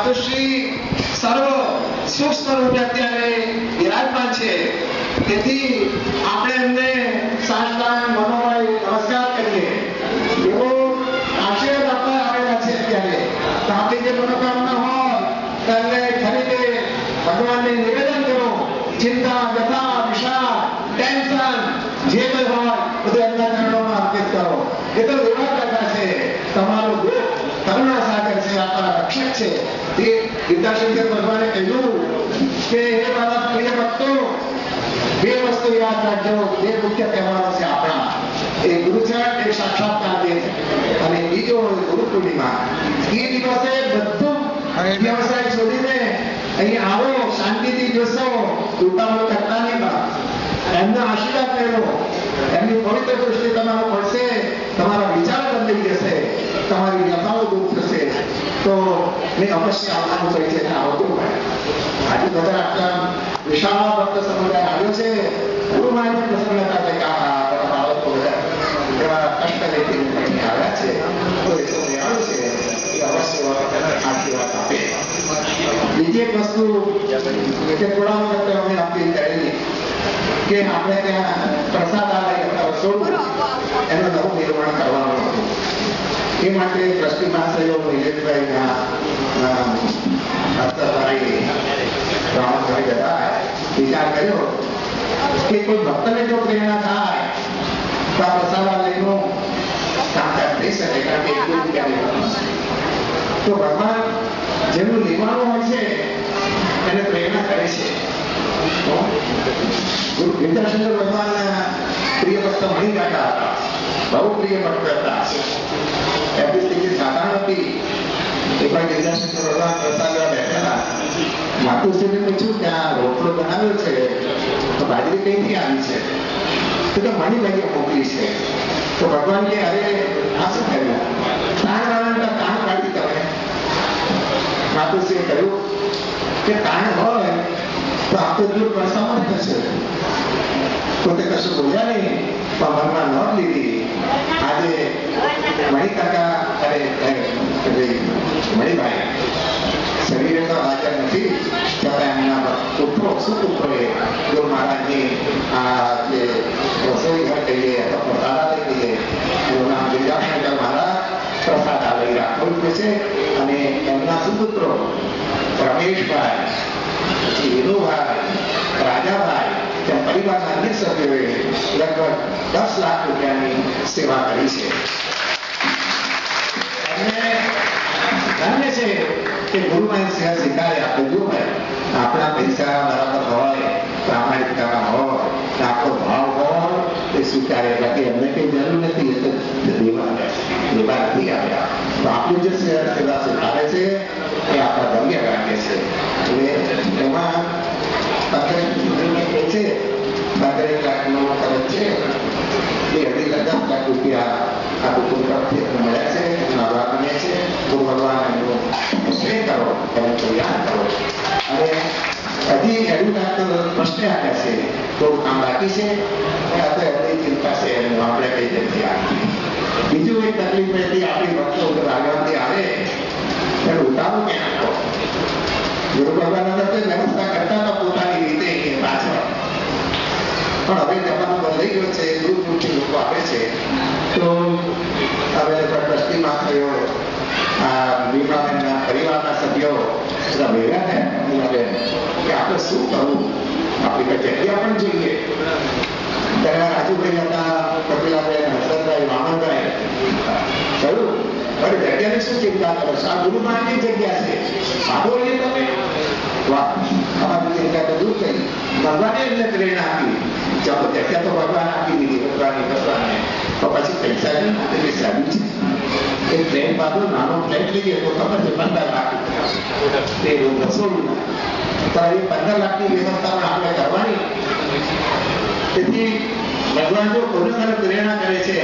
માતુશ્રી સર્વ સૂક્ષ્મ રૂપે અત્યારે વિરાજમાન છે. તેથી આપણે એમને સાષ્ટાંગ મનોમય નમસ્કાર કરીએ. એવો આશીર્વાદ આપવા આવેલા છે અત્યારે. તો આપણી જે મનોકામના હોય તેમને ખરીદે ભગવાનને નિવેદન કરો. ચિંતા, વ્યથા, વિષાદ, ટેન્શન જે કંઈ હોય બધું એમના ચરણોમાં અર્પિત કરો. એ તો એવા પ્રકાર છે, તમારો દુઃખ કરુણા સાગર છે, આપણા રક્ષક છે. તે ગીતાશંકર ભગવાને કહ્યું કે હે મારા પ્રિય ભક્તો, બે વસ્તુ યાદ રાખજો. બે મુખ્ય તહેવારો છે આપણા. એ ગુરુચરણ, એક સાક્ષાત્કાર દે અને બીજો ગુરુ પૂર્ણિમા. એ દિવસે બધું વ્યવસાય છોડીને અહીં આવો, શાંતિથી જોશો, ઉતાવળ કરતા નહીં. એમના આશીર્વાદ મેળવો. એમની પવિત્ર દૃષ્ટિ તમારો પડશે, તમારા વિચાર બદલી જશે, તમારી વ્યથાઓ દૂર થશે. તો મેં અવશ્ય આવવાનું કહી છે, આવતું હોય. આજે બધા આટલા વિશાળ ભક્ત સમુદાય આવ્યો છે. ગુરુમાની પ્રસન્નતા કંઈક આ બાળકો એવા કષ્ટ લેતી આવ્યા છે. તો એ તો આવ્યું છે, એ અવશ્ય આશીર્વાદ આપે. બીજી એક વસ્તુ કે થોડા વખતે અમે અપીલ કરેલી કે આપણે ત્યાં પ્રસાદાલય રસોડું એનું નવું નિર્માણ કરવાનું હતું. એ માટે ટ્રસ્ટી મહાશયો નિલેશભાઈના અસ્તરભાઈ રામભાઈ બધા વિચાર કર્યો કે કોઈ ભક્તને જો પ્રેરણા થાય તો આ પ્રસાદાલયનું કામકાજ થઈ શકે. કારણ કે એટલું તો ભગવાન જેનું લેવાનું હોય છે એને પ્રેરણા કરે છે. ગુરુ ગીતાશંકર ભગવાનના પ્રિય ભક્ત મણિકાકા હતા, બહુ પ્રિય ભક્ત હતા. એમની સ્થિતિ સાધારણ હતી. એકવાર ગીતાશંકર ભગવાન પ્રસાદમાં બેઠેલા, માતુશ્રીને પૂછ્યું કે આ રોટલો બનાવ્યો છે તો બાજરી કઈથી આવી છે? તો કે મણિભાઈએ મોકલી છે. તો ભગવાન કે અરે આ શું કર્યું? તાણ વાળાના તાણ કાઢી તમે. માતુશ્રીએ કહ્યું કે તાણ હોય તો આપણે દૂર પણ સમર્થ થશે. પોતે કશું બોલ્યા નહીં, પણ મનમાં નોંધ લીધી. આજે મણિકાકા અને મણિભાઈ શરીરે તો હાજર નથી, છતાં એમના પુત્રો સુપુત્રોએ ગુરુ મહારાજની આ જે રસોઈ ઘર કહીએ અથવા પ્રસાદાલય કહીએ, એનું નામ વિદ્યાશંકર મહારાજ પ્રસાદાલય રાખવું છે. અને એમના સુપુત્રો રમેશભાઈ, પછી વિનુભાઈ, રાજાભાઈ, તેમ પરિવારના અનેક સભ્યોએ લગભગ 10 લાખ રૂપિયાની સેવા કરી છે. એમને ધન્ય છે કે ગુરુમાં સેવા સ્વીકારે. આપણે જો આપણા પૈસા બરાબર હોય, પ્રામાણિકતા હોય, આપણો ભાવ હોય એ સ્વીકારે. બાકી એમને કઈ જરૂર નથી, એ તો દેવા નથી આવ્યા. તો આપણું જે સેવા સ્વીકારે છે એ આપણા ધન્ય રાખે છે. એટલે એમાં 15 લાખનો ખર્ચ છે. એ 10 લાખ રૂપિયા આ કુટુંબ તરફથી મળ્યા છે. આભાર માનીએ છે. ગુરુ ભગવાન એમનું સ્નેહ કરો, એને તૈયાર કરો. અને હજી 2.5 લાખ પ્રશ્ન આપ્યા છે. થોડું કામ બાકી છે. આ તો એમની ચિંતા છે, એનું આપણે કઈ જગ્યા. બીજું એક તકલીફ હતી, આપણી ભક્તો આગળથી આવે ત્યારે ઉતારો ક્યાં આપો. ગુરુ ભગવાન વ્યવસ્થા કરતા હતા પોતાની રીતે પાછળ. પણ હવે જમાનો બદલાઈ ગયો છે. દૂર દૂરથી લોકો આવે છે. તો હવે ટ્રસ્ટીમાં થયો, ભીમાબેનના પરિવારના સભ્યો બધા ભેગા થયા કે આપણે શું કરવું, આપણી કઈ જગ્યા પણ જોઈએ. ત્યારે રાજુભાઈ હતા, કપિલાબેન, હસરતભાઈ, વામનભાઈ કહ્યું અરે જગ્યાની શું ચિંતા કરો છો, આ ગુરુમાની જગ્યા છે, આવો એ તમે. વાહ, અમારી ચિંતા તો દૂર થઈ. ભગવાને એમને પ્રેરણા આપી. ચાલો જગ્યા તો ભગવાન આપી દીધી ભગવાનને. તો પછી પૈસા એટલી સારી છે. એ ફ્લેટ બાજુ નાનો ફ્લેટ લઈએ તો ખબર છે 15 લાખ તે રસોડું. તો એ 15 લાખની વ્યવસ્થા પણ આપણે કરવાની. તેથી ભગવાન જો કોઈ મને પ્રેરણા કરે છે,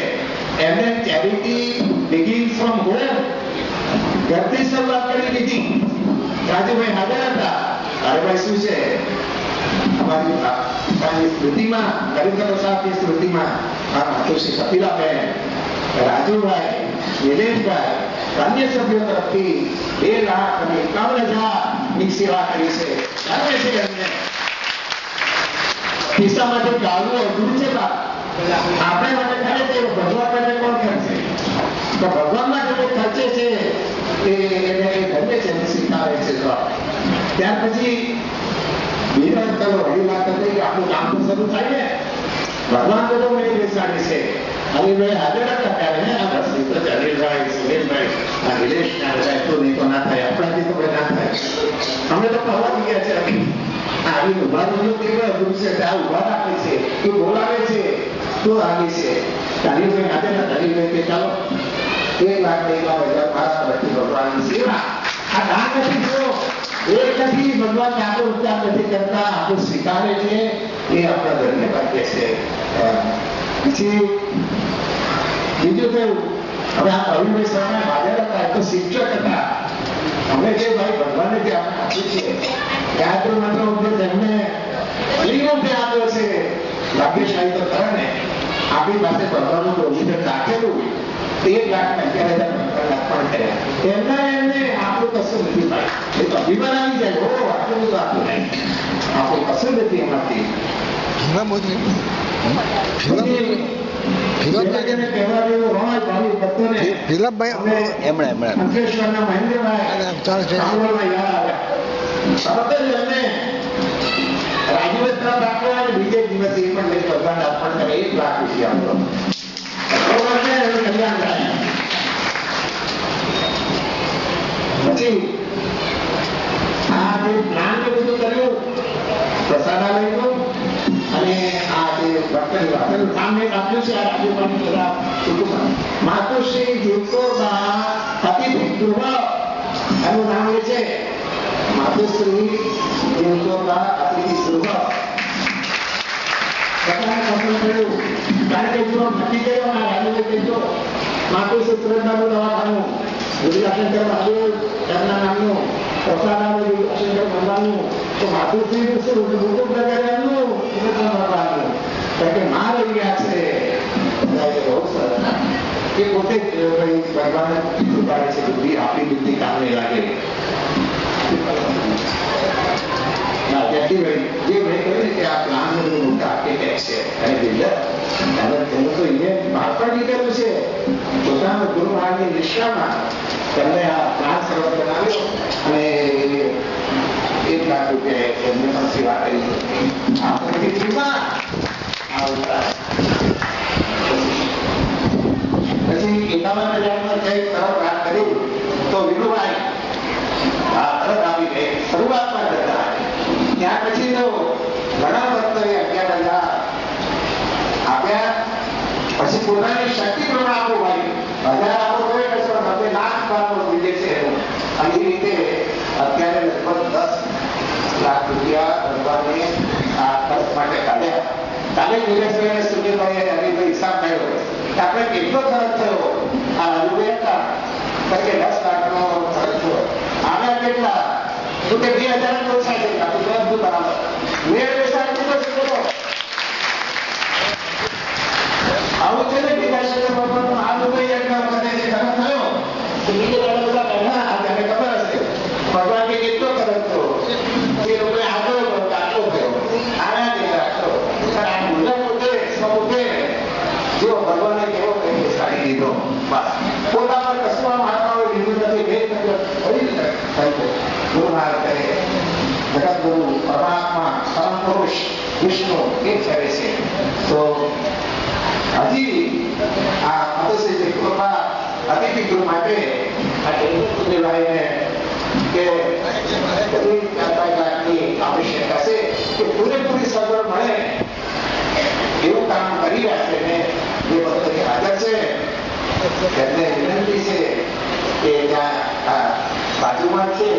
એમને ચેરિટી બિગિન ફ્રોમ હોમ, ઘરથી શરૂઆત કરી દીધી. રાજુભાઈ હાજર હતા. અરે ભાઈ શું છે, અમારી સ્મૃતિમાં, ગરીબ સાહેબની સ્મૃતિમાં આ માતુશ્રી કપિલાબેન, રાજુભાઈ નિલેશભાઈ અન્ય સભ્યો તરફથી 2,51,000 સેવા કરી છે. ગમે છે એમને ખિસ્સામાંથી ગાળવું અઘરું છે. આપણે માટે ખરે છે, ભગવાન માટે કોણ ખર્ચે? તો ભગવાન માટે જે ખર્ચે છે એને ગમે છે, સ્વીકારે છે. ત્યાર પછી બીજા ચલો એવી વાત હતી કે આપણું કામ તો શરૂ થાય ને, ભગવાન તો મેં બેસાડી છે. અનિલભાઈ હાજર હતા ત્યારે આ રસી તો અનિલભાઈ, સુરેશભાઈ, આ નિલેશ તો નહીં તો ના થાય, આપણાથી તો ના થાય. અમે તો કહેવા ગયા છે આવી ઉભા કેવા અઘરું છે, આ ઉભા રાખે છે, એ બોલાવે છે તો આવે છે. અનિલભાઈ હાજર હતા. અનિલભાઈ કે ચાલો 1,51,000 મારા તરફથી ભગવાનની સેવા. આ દાન નથી જો એક નથી, ભગવાન આપણો ઉપચાર નથી કરતા, આપણું સ્વીકારે છે એ આપણા ધર્મને ભાગ્ય છે. પછી બીજું થયું, હવે આ અવિભાઈ સ્વામી હાજર હતા, તો શિક્ષક હતા. અમે જે ભાઈ ભગવાને જે આપણે આપ્યું છે ત્યાં તો માત્ર તેમને લીલોપે આપ્યો છે. ભાગ્યશાળી તો ખરા ને, આપણી પાસે ભગવાનનું પ્રોવિઝન રાખેલું 1,11,000 પણ કર્યા. એમને આપણું કશું નથી ભાઈ, એ તો અભિમાન આવી જાય. ઓ આટલું બધું આપણું નહીં, આપણું કશું નથી એમાંથી. બીજે દિવસે એ પણ ભગવાન અર્પણ કરે 1,00,000 રૂપિયા. પછી આ જે પ્લાન બધું કર્યું પ્રસાદાલયનું અને આ જે ડોક્ટર વાસણ કામ મેં આપ્યું છે. આ રાજ્યપાલની બધા કુટુંબ માતુશ્રી જીવતોબા અતિથિ ગૃહ એનું નામ લે છે. માતુશ્રી જીવતોબા અતિથિ ગૃહ પસંદ કર્યું કારણ કે જો નક્કી કર્યો આ રાજ્ય કહેજો માતુશ્રી સુરતબાબુ દવાખાનું વિદ્યાશંકર મહાદેવ એમના નામનું પ્રસાદાલય વિદ્યાશંકર ભગવાનનું. તો માતુશ્રી કુટુંબ પ્રકારે એમનું ભગવાનનું કારણ કે માં રહી ગયા છે. બહુ સરસ એ પોતે જ ભગવાન કૃપાડે છે. બુદ્ધિ આપણી બુદ્ધિ કામ નહીં લાગે. જે ભાઈ કહ્યું કે આ પ્લાન મોટા આર્કિટેક્ટ છે અને બિલ્ડર, તેનું તો ઇન્ડિયન બાળપણ નીકળ્યું છે. પોતાના ગુરુ મહારાજની નિષ્ઠામાં તેમને આ પ્લાન સરળ બનાવ્યો અને 1,00,000 રૂપિયા એમને પણ સેવા કરી. આ પ્રતિમાં પછી 51,000 કઈ તરફ વાત કરી તો વિનુભાઈ તરત આવી ગઈ. શરૂઆતમાં કરતા ત્યાર પછી તો ઘણા ભક્તોએ 11,000 આપ્યા. પછી પોતાની શક્તિ પ્રમાણે આપો ભાઈ, 1,000 આપો તો એ કશો 90,00,000 લીધે છે. અને એ રીતે અત્યારે લગભગ 10,00,000 રૂપિયા ભગવાને આ ખર્ચ માટે કાઢ્યા. કાલે નિલેશભાઈ અને સુનિલભાઈ હરિભાઈ હિસાબ થયો કે આપણે કેટલો ખર્ચ થયો. આ રાજુભાઈ હતા કે 10,00,000 નો ખર્ચ થયો. આવ્યા કેટલા તો કે 2,000 ઓછા છે. બધું બરાબર મેળ બેસાડી દીધો છે. આવું છે ને વિદ્યાશંકર ભગવાનનો આ દુબઈ એટલા વખતે જે ખર્ચ થયો તો બીજે બધા પહેલા આપણને ખબર હશે ભગવાન કે કેટલો ખર્ચ થયો. એ લોકોએ આટલો થયો આના જેટલા થયો. પણ આ મુદ્દા પોતે જેવો ભગવાને કેવો કઈ બેસાડી દીધો. બસ પોતા પર કશું આ મહાત્માઓ લીધું નથી. ગુરુ મહારાજ કરે જગતગુરુ પરમાત્મા પરમ પુરુષ વિષ્ણુ એ કરે છે. તો હજી આ માતુશ્રી કૃપા અતિથિ ગૃહ માટે આ સુનિલભાઈને કે 45,00,000ની આવશ્યકતા છે કે પૂરેપૂરી સગવડ મળે એવું કામ કરી રહ્યા છે. ને જે ભક્તો હાજર છે એમને વિનંતી છે કે ત્યાં બાજુમાં છે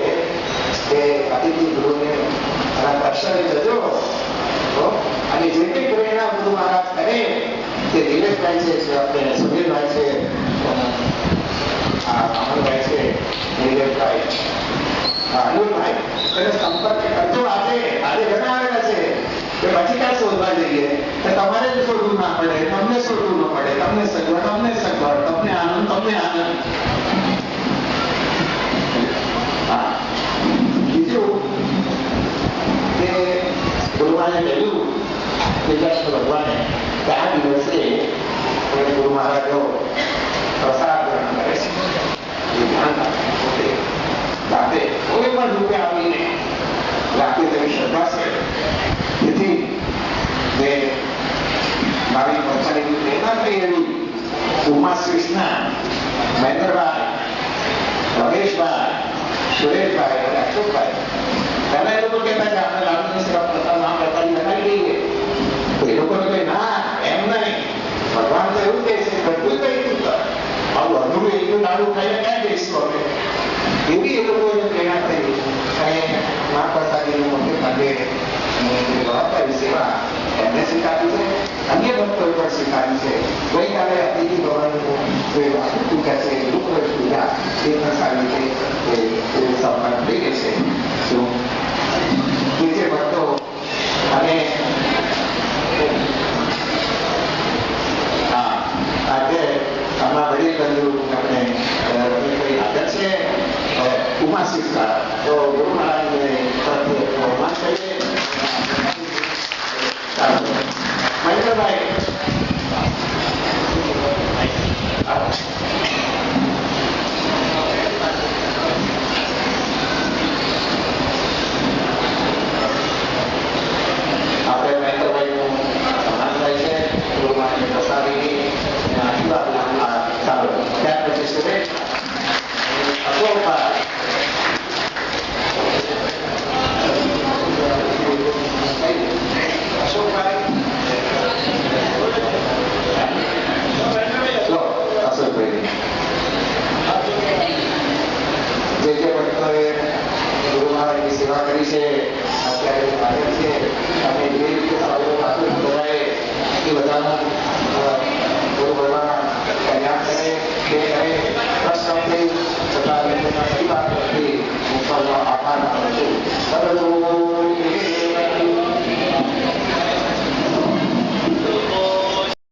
કે અતિથિ ગૃહને દર્શને જજો અને જે કંઈ પ્રેરણા ગુરુ મહારાજ કરે તે દિનેશભાઈ છે, સુનિલભાઈ છે, અમરભાઈ છે, નિલેશભાઈ, અનુભાઈ એને સંપર્ક કરજો. આજે ઘણા આવેલા છે કે પછી ક્યાં શોધવા જઈએ તમારે જ શોધવું ના પડે, તમને શોધવું ન પડે. તમને સગવડ, તમને સગવડ, તમને આનંદ, તમને આનંદ. પ્રમાણે આ દિવસે ગુરુ મહારાજો પ્રસાદ ગ્રહણ કરે છે. એ ધ્યાન રાખે પોતે જાતે કોઈ પણ રૂપે આવીને રાખે તેવી શ્રદ્ધા છે. તેથી જે મારી પહોંચાડેલી પ્રેરણા થઈ એવી ઉમાશ્રીના મહેન્દ્રભાઈ, રમેશભાઈ, સુરેશભાઈ અને અશોકભાઈ પહેલા એ લોકો કહેતા કે આપણે લાડુની સેવા કરતા નામ પ્રકારની બનાવી દઈએ. તો એ લોકોને કહે ના, એમ નહીં, ભગવાન તો એવું કહે છે બધું કઈ કર, આવું અધૂરું એકલું લાડુ ખાઈને ક્યાં જઈશું હવે? એવી એ લોકોને પ્રેરણા થઈ અને મા પ્રસાદીનું મોટે ભાગે જવાબદારી સેવા એમને સ્વીકારી છે. અન્ય ભક્તો પણ સ્વીકારી છે. ગઈકાલે અતિથિ ભવનનું જે વાસુ પૂજા છે, રૂપરજ પૂજા, એ પણ સારી રીતે સંપન્ન થઈ ગઈ છે. શું જે ભક્તો અને આજે આપણા વડીલ બંધુ આપણે આગળ છે ઉમાશીષ તો ગુરુ મહારાજને વહમાન કરીએ. મહેન્દ્રભાઈ